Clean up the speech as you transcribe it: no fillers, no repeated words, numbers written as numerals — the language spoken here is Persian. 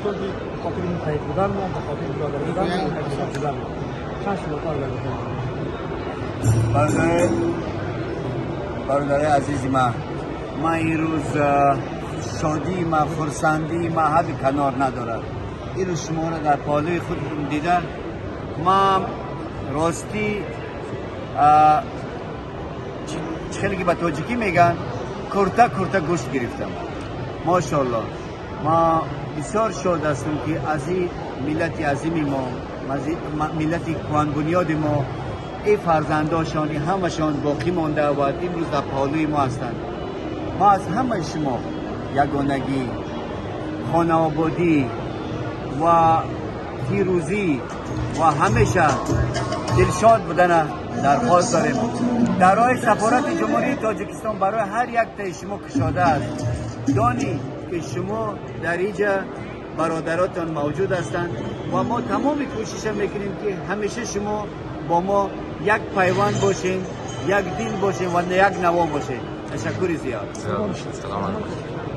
همینطور که خاطر این تایید بودن ما به خاطر برادر بودن ما تایید بودن چند شما کار برادر عزیزی ما این روز شادی ما خرسندی ما حد کنار نداره. این روز شما را در پالوی خودتون دیدن. ما راستی خیلی که به تاجیکی میگن کرتا گوشت گرفتم. ماشاءالله ما بسیار شاد هستیم که از این ملت عظیمی ما ملت کهن بنیاد ما این فرزنداشان همشان باقی مانده و امروز در پالوی ما هستند. ما از همه شما یگانگی، خانه آبادی و پیروزی و همیشه دلشاد بودن درخواست داریم. در راه سفارت جمهوری تاجیکستان برای هر یک تای شما کشاده است. دانی که شما در اینجا برادراتان موجود هستند و ما تمام کوشش میکنیم که همیشه شما با ما یک پیوند باشین، یک دین باشین و یک نوا باشین. تشکر زیاد. سلام علیکم.